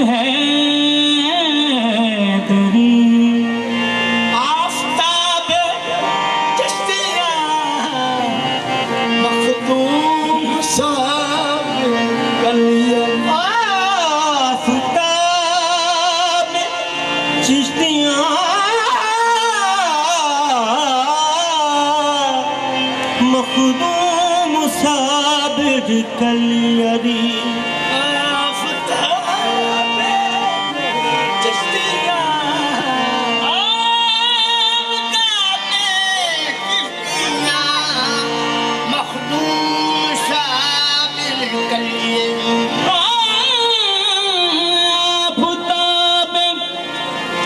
है तेरी। आफ़ताब चिश्तिया मखदूम साब कलिया। आफ़ताब चिश्तिया मखदूम साब कलिया।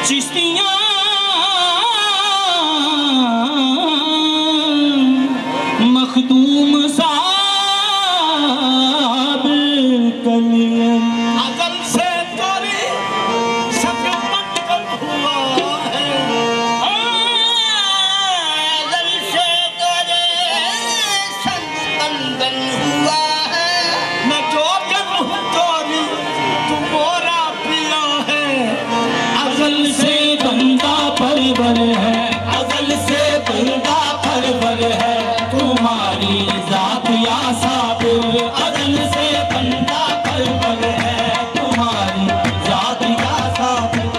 चिश्तियाँ मखदूम साब कलिया। अज़ल से तेरे संग बंधन हुआ है। अज़ल से तेरे संग बंधन हुआ है। मैं जो करूँ तेरी तू मोरा पिया है। अज़ल से बंदा परवर है। अज़ल से बंदा परवर है तुम्हारी ज़ात या साबिर। अज़ल से बंदा परवर है तुम्हारी ज़ात या साबिर।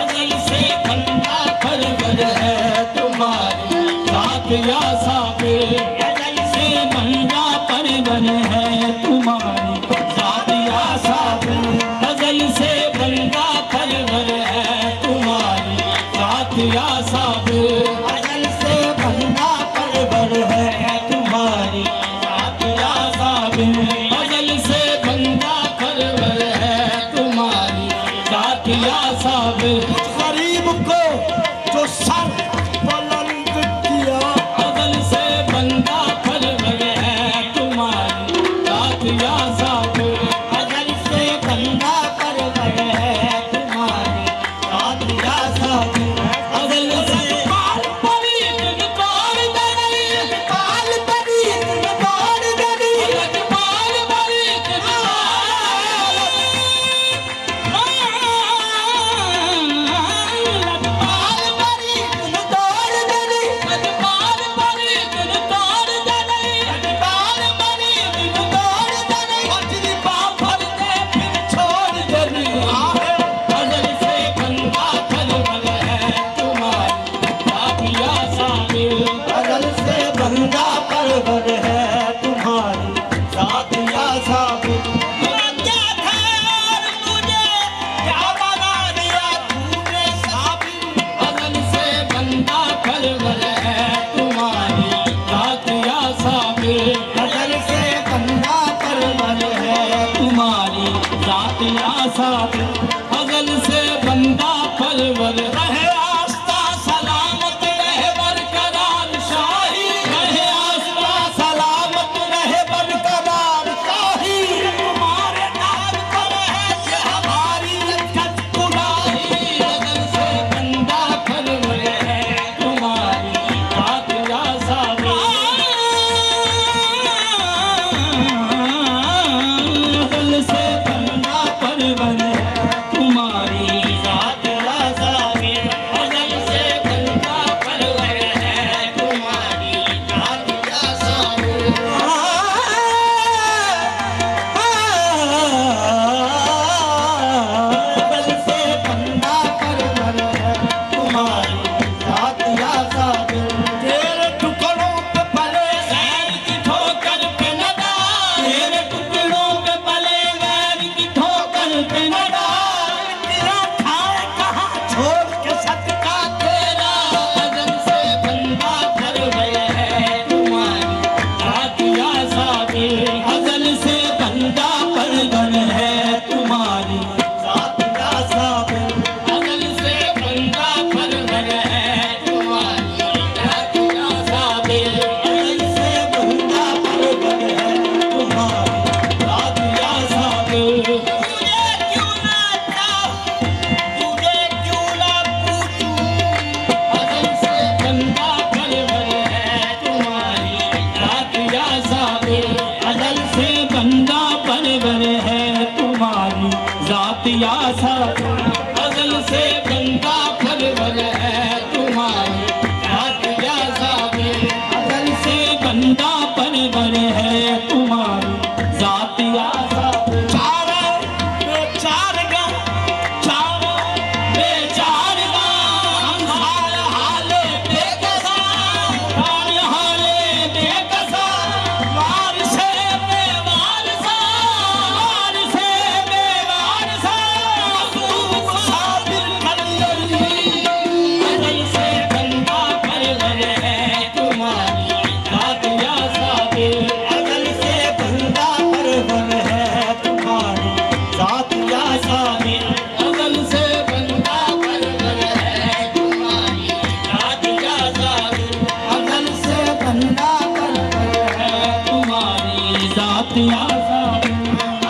अज़ल से बंदा परवर है तुम्हारी ज़ात या साबिर। अज़ल से बंदा परवर है तुम्हारी ज़ात या साबिर। अज़ल से बंदा परवर है तुम्हारी ज़ात या साबिर। अज़ल से बंदा परवर है तुम्हारी ज़ात या साबिर। अज़ल से बंदा परवर है तुम्हारी ज़ात या साबिर। गरीब को जो सर बुलंद किया। अज़ल से बंदा परवर है तुम्हारी ज़ात या साबिर। अज़ल से बंदा परवर है तुम्हारी ज़ात या साबिर। अज़ल से पाल परी दिन तोड़ दरी। पाल परी दिन तोड़ दरी। पाल परी दिन पाल परी दिन तोड़ दरी। पाल परी दिन तोड़ दरी। पाल परी दिन तोड़ दरी। अजनी बाफर दे फिर छोड़ दरी। अज़ल से बंदा परवर है तुम्हारी ज़ात या साबिर। अज़ल से बंदा परवर है तुम्हारी ज़ात या साबिर। क्या था और मुझे क्या बना दिया तूने साबिर। अज़ल से बंदा परवर है तुम्हारी ज़ात या साबिर। अज़ल से बंदा परवर है तुम्हारी ज़ात या साबिर। अज़ल से बंदा परवर रहे आस्था सलामत रहे बरकरार शाही। रहे आस्था सलामत रहे बरकरार शाही। तुम्हारे नाम पर है ये हमारी लज्जत खुदाई। अज़ल से बंदा परवर है तुम्हारी ज़ात या साबिर। अज़ल से बंदा परवर है तुम्हारी ज़ात या साबिर। अज़ल से बंदा परवर है तुम्हारी ज़ात या साबिर। अज़ल से बंदा परवर है तुम्हारी ज़ात या साबिर। तेरे टुकड़ों पे पले गैर की ठोकर पे न डाल। तेरे टुकड़ों पे पले गैर की ठोकर पे न डाल। तेरा खाए कहाँ छोड़ के सदका तेरा। अज़ल से बंदा परवर है तुम्हारी ज़ात या साबिर। अज़ल से बंदा परवर है तुम्हारी ज़ात या साबिर। अज़ल से बंदा परवर है तुम्हारी ज़ात या साबिर। अज़ल से बंदा परवर है तुम्हारी ज़ात या साबिर। तुझे क्यों ना चाहूं तुझे क्यों ना पूछूं। अज़ल से बंदा परवर है तुम्हारी ज़ात या साबिर। अज़ल से बंदा परवर है जातिया सा अजल से बंदा परवर है तुम्हारी जातिया सा अजल से बंदा परवर है तुम्हारी जातिया सा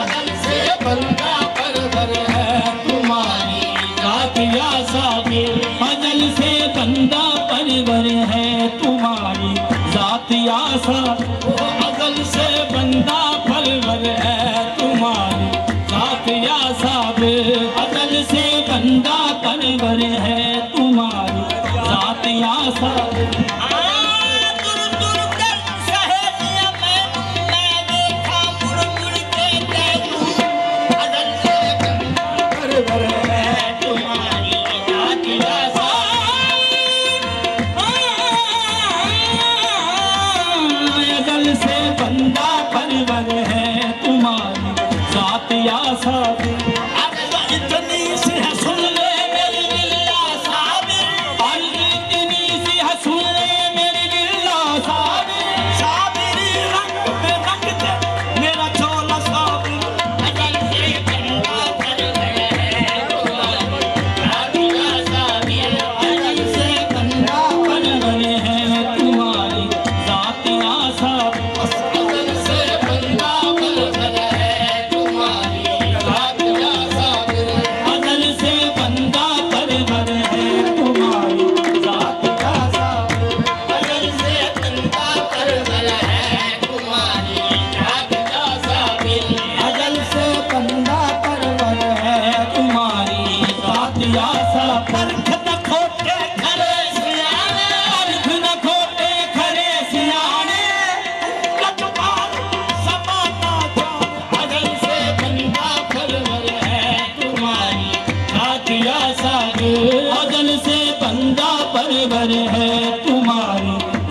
अजल से बंदा परवर है तुम्हारी जातिया साब अजल से बंदा परवर है तुम्हारी जातिया साब है तुम्हारी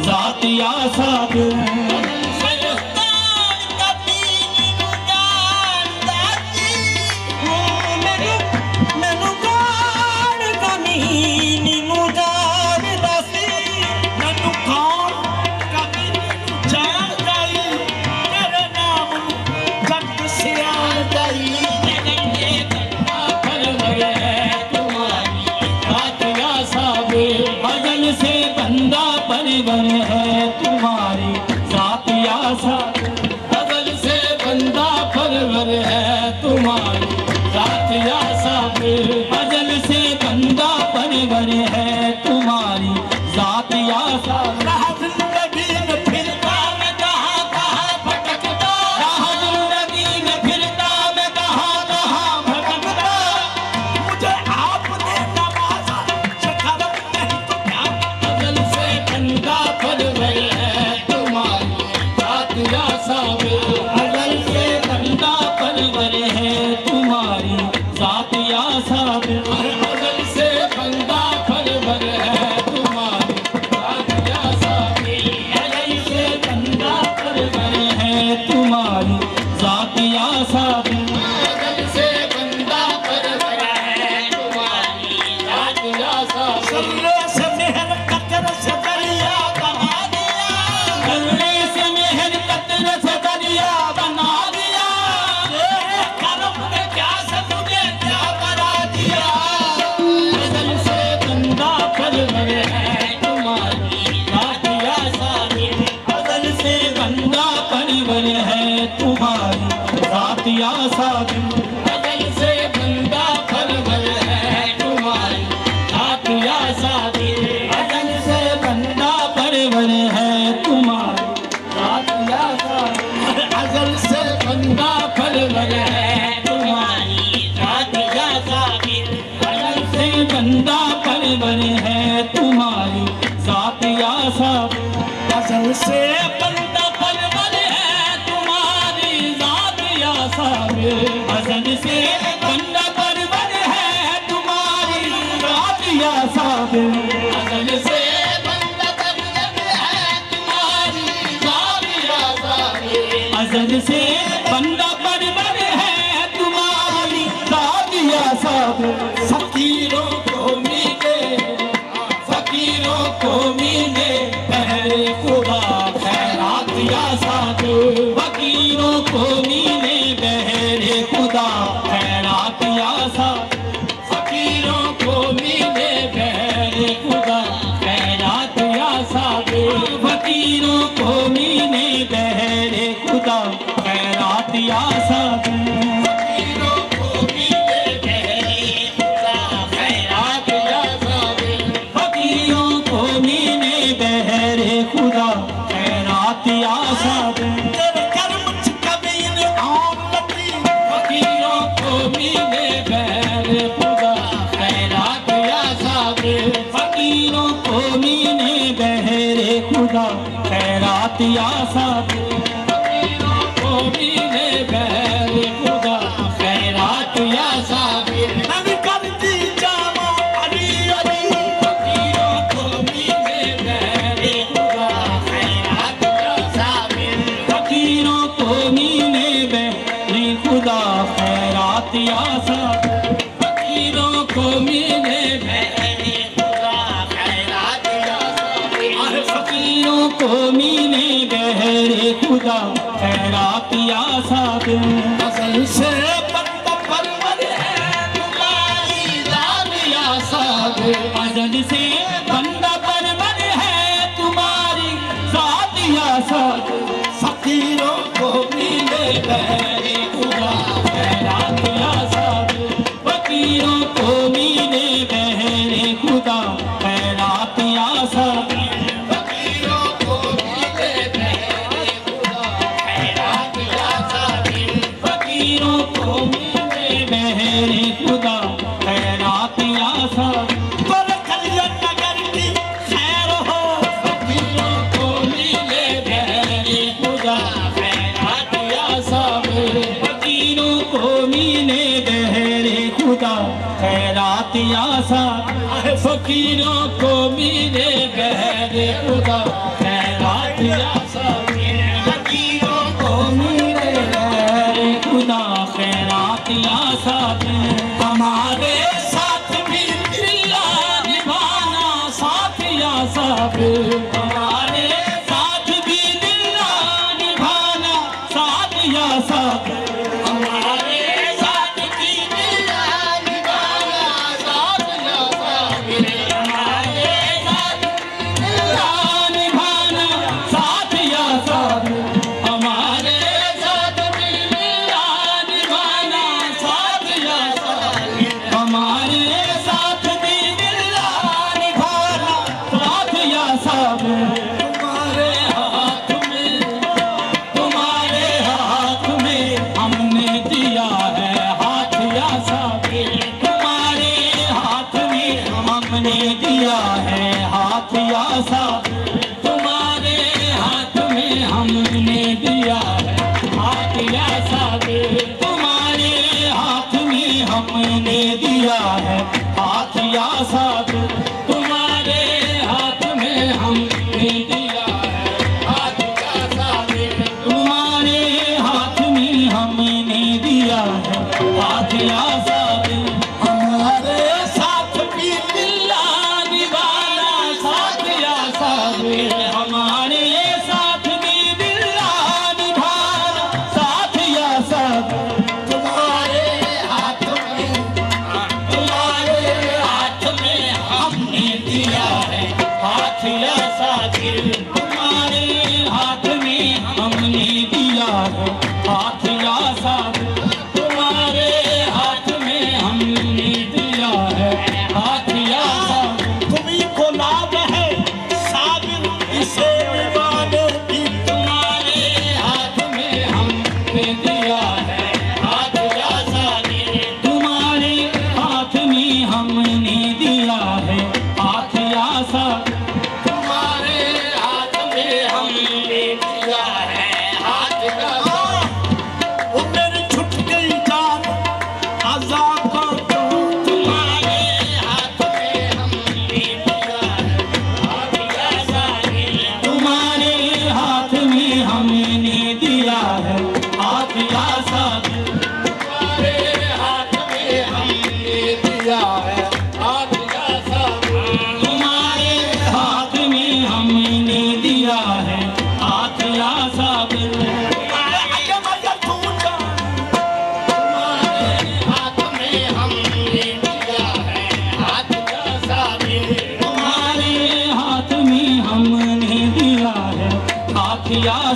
जातिया साब परिवर है तुम्हारी जातिया सा अजल से बंदा परवर है तुम्हारी जातिया सा अजल से बंदा परवर है तुम्हारी जातिया सा जातिया साब अजल से बंदा परवर है तुम्हारी जातिया साब अजल से बंदा परवर है तुम्हारी जातिया साब अजल से बंदा परवर है तुम्हारी जातिया साबिर अजल से बंदा परवर है तुम्हारी रात या साबिर अजल से बंदा परवर है तुम्हारी रात या साबिर अजल से बंदा परवर है तुम्हारी रात या साबिर फकीरों को मिले पहरे खुदा खैरात या साबिर फकीरों को मिले बहरे खुदा खैरात या साबिर फकीरों को मिले बहरे खुदा खैरात या साबिर फकीरों को मिले बहरे खुदा खैरात या साबिर फकीरों को मिले बहरे खुदा खैरात या साबिर फकीरों को मिले बहरे खुदा खैरात या साबिर फकीरों को मिले बहरे खुदा खैरात या साबिर फकीरों को मिले बहरे खुदा खैरात या साबिर फकीरों को मिले बहरे खुदा खैरात या साबिर नबी करती जावा अली अली फकीरों को मिले बहरे खुदा खैरात या साबिर फकीरों को मिले बहरे खुदा खैरात या साबिर फकीरों को मिले बहरे खुदा खैरात या साबिर फकीरों को मिले बहरे खुदा खैरात या साबिर असल से बंदा परवर है तुम्हारी रात या साबिर अजल से बंदा परवर है तुम्हारी साथ या साबिर फकीरों को मिले बहरे खुदा खैरात या साबिर फकीरों को मिले बहरे खुदा खैरात या साबिर फकीरों को मिले बहरे खुदा खैरात या साबिर फकीरों को मिले बहरे खुदा खैरात या साबिर पर कलियत नगर की खैर हो फकीरों को मिले बहरे खुदा खैरात या साबिर फकीरों को मिले बहरे खुदा खैरात या साबिर फकीरों को मिले बहरे खुदा खैरात या साबिर फकीरों को मिले बहरे खुदा खैरात या साबिर हमारे साथ भी दिल्ला निभाना साथ या साबिर हमारे साथ भी दिल्ला निभाना साथ या साबिर हमारे साथ भी दिल्ला निभाना साथ या साबिर हमारे साथ दिल्ला निभाना साथ या साबिर हमारे साथ दिल्ला निभाना साथ या साबिर हमारे साथ भी दिल्ला निभाना साथ या साबिर तुम्हारे हाथ में हमने दिया है हाथ या साबिर तुम्हारे हाथ में हमने दिया है हाथ या साबिर तुम्हारे हाथ में हमने दिया है हाथ या साबिर तुम्हारे हाथ में हमने दिया है हाथ या साबिर तुम्हारे हाथ में हमने दिया है हाथ या साबिर तुम्हारे हाथ में हमने दिया है हाथ या साबिर हमारे साथ भी दिल्ला निभाना साथ या साबिर हमारे साथ भी दिल्ला निभाना साथ या साबिर तुम्हारे हाथ में हमने दिया है हाथ या साबिर तुम्हारे हाथ में हमने दिया है हाथ या साबिर तुम्हारे हाथ में हमने दिया है हाथ या साबिर तुम्ही को लाभ है साबिर इसे निभाने की तुम्हारे हाथ में हमने दिया है हाथ या साबिर तुम्हारे हाथ में हमने दिया है हाथ या साबिर तुम्हारे हाथ में हमने दिया है हाथ या साबिर वो मेरी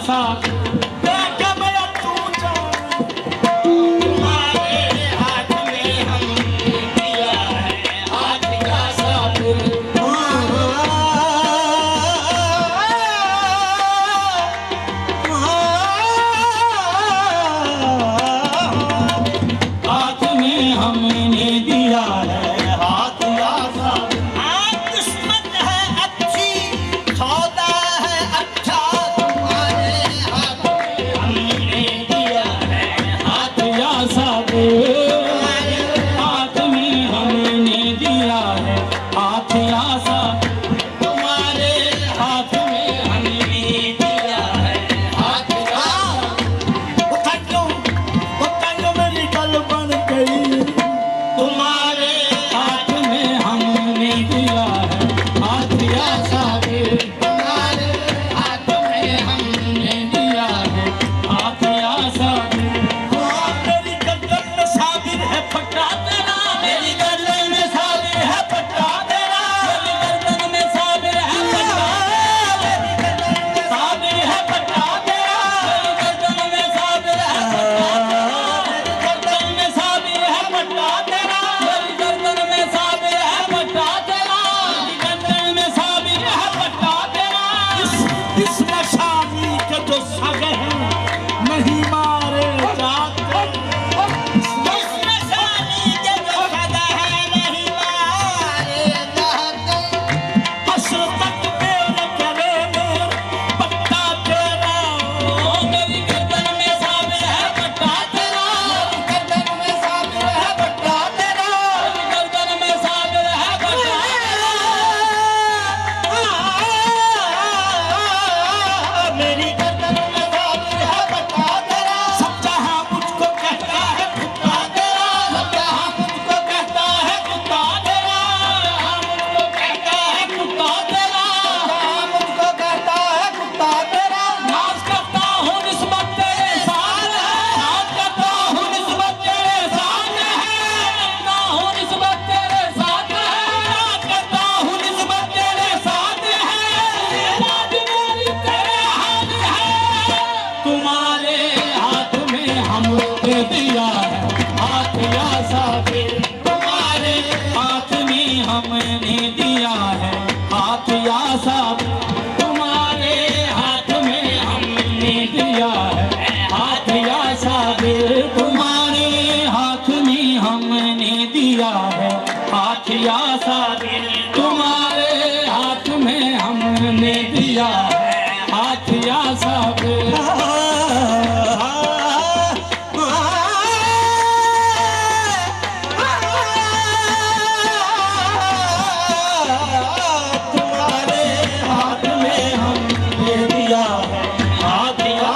साबिर बेटा मेरा तू जान तुम्हारे हाथ में हमने दिया है हाथ का साबिर हाथ में हमने दिया है हाथ का साबिर आप दुश्मन है अच्छी सौदा है अच्छा तुम्हारे हाथ हमने दिया है हाथ या साबिर हाथ में हमने दिया है हाथ या साबिर तुम्हारे हाथ में हमने दिया है हाथ या उठाइयो मेरी गल बन गई तुम्हारे हाथ में हमने दिया है हाथ या साबिर तुम्हारे हाथ में हमने दिया है हाथ या साबिर मेरी गर्दन में साबिर है फटा तेरा मेरी गर्दन में साबिर है पट्टा तेरा मेरी गर्दन में साबिर है पट्टा साबिर है पट्टा तेरा मेरी गर्दन में साबिर है पट्टा गर्दन में साबिर है पट्टा तेरा मेरी गर्दन में साबिर है पट्टा तेरा मेरी गर्दन में साबिर है पट्टा तेरा इस नशानी के जो सग हैं नहीं मारे जाते इस नशानी के जो सग हैं नहीं मारे जाते असल तक मेरे करे में पट्टा तेरा मेरी गर्दन में साबिर है पट्टा तेरा गर्दन में साबिर है पट्टा तेरा मेरी गर्दन में साबिर है पट्टा मेरी गर्दन में साबिर है पट्टा तेरा सब जहां मुझको कहता है कुत्ता तेरा सब जहां मुझको कहता है कुत्ता तेरा मुझको कहता है कुत्ता तेरा जहां मुझको कहता है कुत्ता तेरा नाच करता हूँ निस्बत तेरे साथ है नाच करता हूँ निस्बत तेरे साथ है करता हूँ निस्बत तेरे साथ है नाच करता हूँ निस्बत तेरे साथ है राज मेरी तेरे हाथ है तुम्हारे हाथ में हमने दिया है हाथ या साबिर तुम्हारे हाथ में हमने दिया है हाथ या साबिर तुम्हारे हाथ में हमने दिया है हाथ या साबिर तुम्हारे हाथ में हमने दिया है हाथ या साबिर तुम्हारे हाथ में हमने दिया है हाथ या साबिर तुम्हारे हाथ में हमने दिया है हाथ या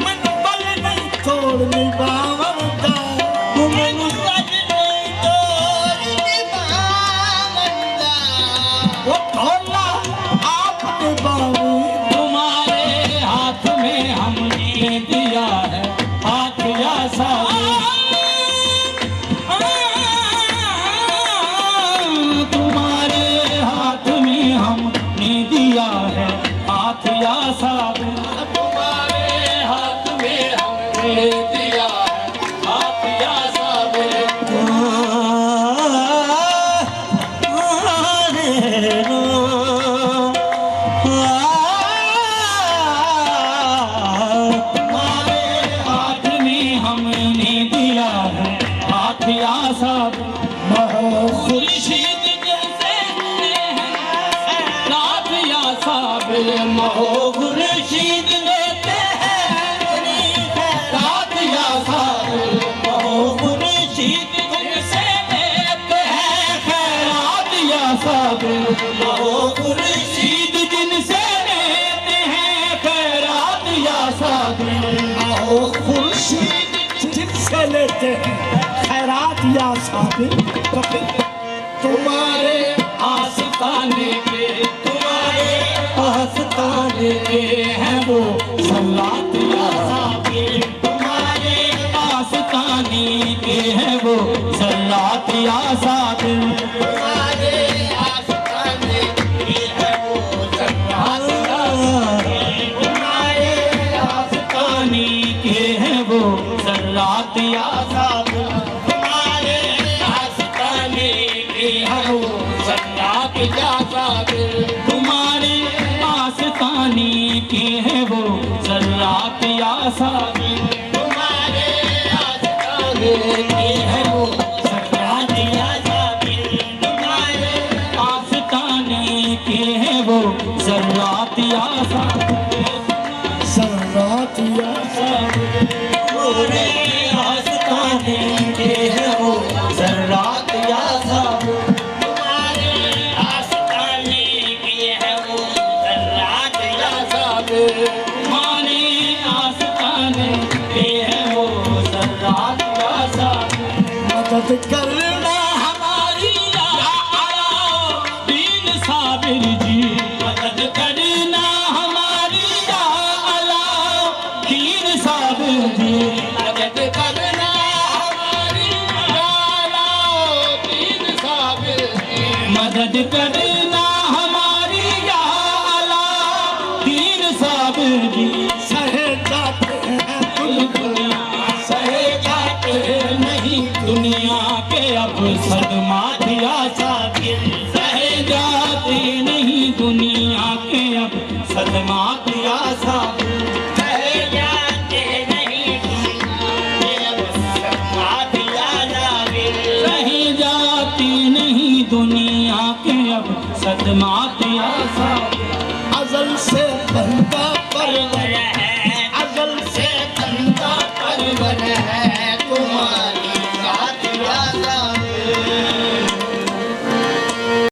मन बल नहीं छोड़ने बावरदा मन बल नहीं छोड़ने बावरदा वो ढोला आपने बाबू तुम्हारे हाथ में हमने दिया है हाथ या साबिर तुम्हारे हाथ में हमने दिया है हाथ या साबिर तुम्हारे हाथ में हमने दिया है हाथ या साबिर तुम्हारे हाथ में हमने दिया है हाथ या साबिर खुर्शीद जैसे रात या साबिर महो खुर्शीद देते हैं रात या साबिर महो खुर्शीद जैसे देते हैं खैरात या साबिर महो खुर्शीद जिनसे लेते हैं खैरात या साबिर आओ खुर्शीद जिनसे लेते हैं खैरात या साबिर तो फिर तुम्हारे आस्ताने पे तुम्हारे आस्ताने पे हैं वो सल्लात या साबिर तुम्हारे आस्ताने पे हैं वो सल्लात या साबिर तुम्हारे आस्ताने पे हैं वो सल्लात या साबिर तुम्हारे सदमात आजाद तुम्हारे आस्ताने के हो सन्नाट आजाद तुम्हारे आस्ताने के है वो जर्रात आजाद तुम्हारे आस्ताने के है वो सन्नाट आजाद तुम्हारे आस्ताने के है वो जर्रात आजाद सन्नाट आजाद तुम्हारे आस्ताने के है वो जर्रात आजाद तुम्हारे आस्ताने के है वो सन्नाट आजाद तुम्हारे आस्ताने के है वो जर्रात आजाद मदद करना हमारी या दीन साबिर जी मदद करना हमारी या दीन साबिर जी मदद करना हमारी दीन साबिर मदद करना हमारी या दीन साबिर जी सहे जाते हैं दुनिया सहे जाते नहीं दुनिया के अब सदमात आजादिल सहे जाते नहीं दुनिया के अब सदमात आजादिल सहे जाते नहीं सन्नाट आजाद सहे जाते नहीं दुनिया के अब सदमात आजाद